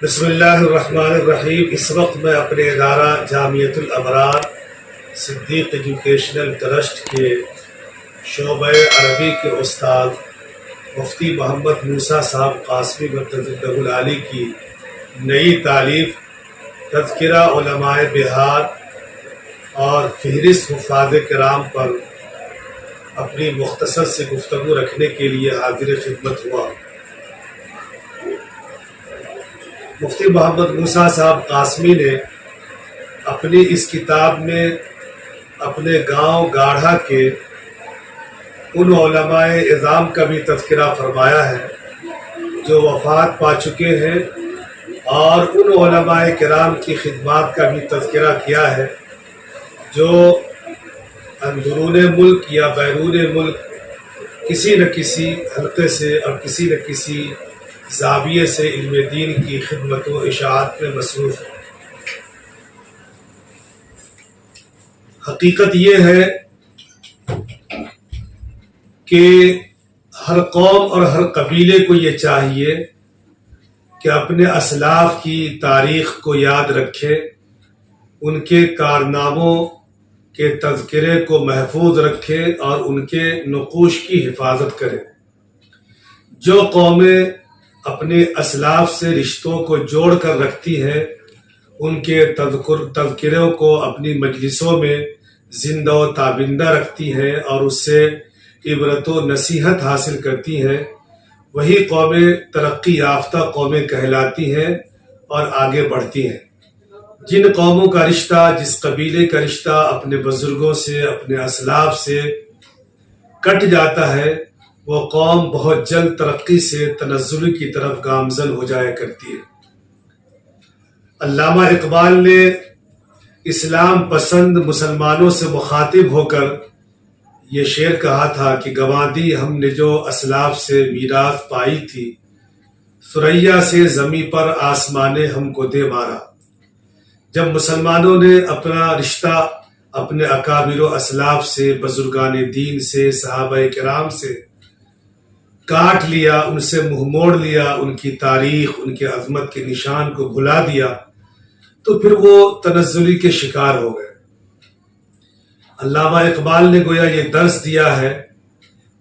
بسم اللہ الرحمن الرحیم۔ اس وقت میں اپنے ادارہ جامعۃ الابرار صدیق ایجوکیشنل ٹرسٹ کے شعبہ عربی کے استاد مفتی محمد موسیٰ صاحب قاسمی مدد العالی کی نئی تالیف تذکرہ علماء بہار اور فہرست حفاظ کرام پر اپنی مختصر سے گفتگو رکھنے کے لیے حاضر خدمت ہوا۔ مفتی محمد موسیٰ صاحب قاسمی نے اپنی اس کتاب میں اپنے گاؤں گاڑھا کے ان علماء اعظام کا بھی تذکرہ فرمایا ہے جو وفات پا چکے ہیں، اور ان علماء کرام کی خدمات کا بھی تذکرہ کیا ہے جو اندرون ملک یا بیرون ملک کسی نہ کسی حلقے سے اور کسی نہ کسی زاویے سے علم دین کی خدمت و اشاعت میں مصروف ہے۔ حقیقت یہ ہے کہ ہر قوم اور ہر قبیلے کو یہ چاہیے کہ اپنے اسلاف کی تاریخ کو یاد رکھے، ان کے کارناموں کے تذکرے کو محفوظ رکھے اور ان کے نقوش کی حفاظت کرے۔ جو قومیں اپنے اسلاف سے رشتوں کو جوڑ کر رکھتی ہیں، ان کے تذکروں کو اپنی مجلسوں میں زندہ و تابندہ رکھتی ہیں اور اس سے عبرت و نصیحت حاصل کرتی ہیں، وہی قومیں ترقی یافتہ قومیں کہلاتی ہیں اور آگے بڑھتی ہیں۔ جن قوموں کا رشتہ، جس قبیلے کا رشتہ اپنے بزرگوں سے، اپنے اسلاف سے کٹ جاتا ہے، وہ قوم بہت جلد ترقی سے تنزل کی طرف گامزن ہو جایا کرتی ہے۔ علامہ اقبال نے اسلام پسند مسلمانوں سے مخاطب ہو کر یہ شعر کہا تھا کہ گنوا دی ہم نے جو اسلاف سے میراث پائی تھی، ثریا سے زمیں پر آسمان ہم کو دے مارا۔ جب مسلمانوں نے اپنا رشتہ اپنے اکابر و اسلاف سے، بزرگان دین سے، صحابہ کرام سے کاٹ لیا، ان سے منہ موڑ لیا، ان کی تاریخ، ان کے عظمت کے نشان کو بھلا دیا، تو پھر وہ تنزلی کے شکار ہو گئے۔ علامہ اقبال نے گویا یہ درس دیا ہے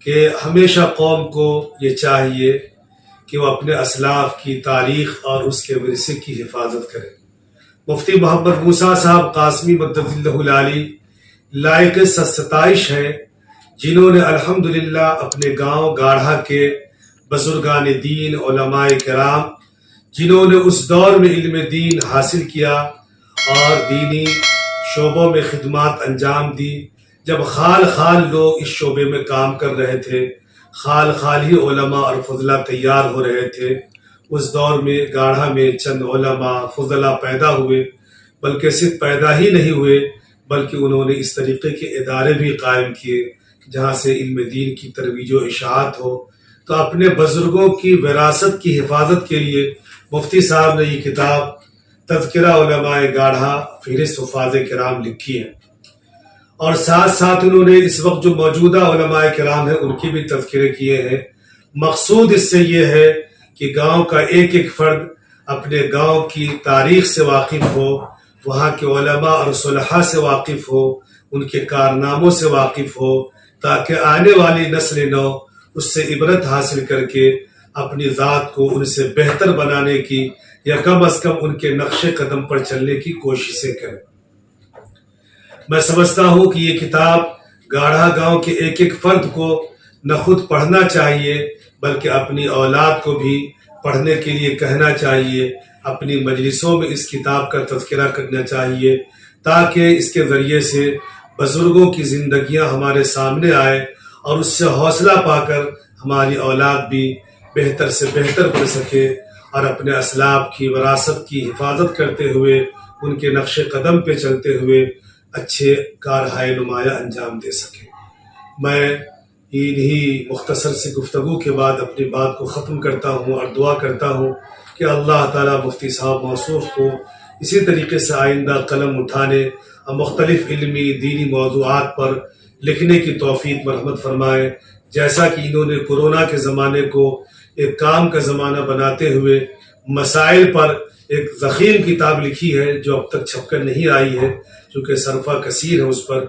کہ ہمیشہ قوم کو یہ چاہیے کہ وہ اپنے اسلاف کی تاریخ اور اس کے ورثے کی حفاظت کرے۔ مفتی محمد موسیٰ صاحب قاسمی مدد اللہ العالی لائق ستائش ہیں، جنہوں نے الحمدللہ اپنے گاؤں گاڑھا کے بزرگان دین، علماء کرام، جنہوں نے اس دور میں علم دین حاصل کیا اور دینی شعبوں میں خدمات انجام دی، جب خال خال لوگ اس شعبے میں کام کر رہے تھے، خال خال ہی علماء اور فضلہ تیار ہو رہے تھے، اس دور میں گاڑھا میں چند علماء فضلہ پیدا ہوئے، بلکہ صرف پیدا ہی نہیں ہوئے بلکہ انہوں نے اس طریقے کے ادارے بھی قائم کیے جہاں سے علم دین کی ترویج و اشاعت ہو۔ تو اپنے بزرگوں کی وراثت کی حفاظت کے لیے مفتی صاحب نے یہ کتاب تذکرہ علماء گاڑھا فہرست حفاظ کرام لکھی ہے، اور ساتھ ساتھ انہوں نے اس وقت جو موجودہ علماء کرام ہیں ان کی بھی تذکرے کیے ہیں۔ مقصود اس سے یہ ہے کہ گاؤں کا ایک ایک فرد اپنے گاؤں کی تاریخ سے واقف ہو، وہاں کے علماء اور صلحاء سے واقف ہو، ان کے کارناموں سے واقف ہو، تاکہ آنے والی نسل نو اس سے عبرت حاصل کر کے اپنی ذات کو ان سے بہتر بنانے کی یا کم از کم ان کے نقش قدم پر چلنے کی کوششیں کرے۔ میں سمجھتا ہوں کہ یہ کتاب گاڑھا گاؤں کے ایک ایک فرد کو نہ خود پڑھنا چاہیے بلکہ اپنی اولاد کو بھی پڑھنے کے لیے کہنا چاہیے، اپنی مجلسوں میں اس کتاب کا تذکرہ کرنا چاہیے، تاکہ اس کے ذریعے سے بزرگوں کی زندگیاں ہمارے سامنے آئے اور اس سے حوصلہ پا کر ہماری اولاد بھی بہتر سے بہتر بن سکے اور اپنے اسلاف کی وراثت کی حفاظت کرتے ہوئے، ان کے نقش قدم پہ چلتے ہوئے اچھے کارہائے نمایاں انجام دے سکے۔ میں انہی مختصر سی گفتگو کے بعد اپنی بات کو ختم کرتا ہوں اور دعا کرتا ہوں کہ اللہ تعالیٰ مفتی صاحب موصوف کو اسی طریقے سے آئندہ قلم اٹھانے اور مختلف علمی دینی موضوعات پر لکھنے کی توفیق مرحمت فرمائے، جیسا کہ انہوں نے کورونا کے زمانے کو ایک کام کا زمانہ بناتے ہوئے مسائل پر ایک ضخیم کتاب لکھی ہے جو اب تک چھپ کر نہیں آئی ہے، چونکہ صرفہ کثیر ہے اس پر۔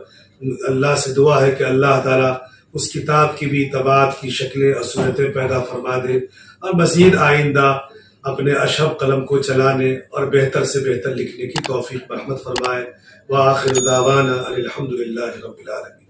اللہ سے دعا ہے کہ اللہ تعالیٰ اس کتاب کی بھی طباعت کی شکلیں اور صورتیں پیدا فرما دے، اور مزید آئندہ اپنے اشہب قلم کو چلانے اور بہتر سے بہتر لکھنے کی توفیق رحمت فرمائے۔ وآخر دعوانا ان الحمد للہ رب العالمین۔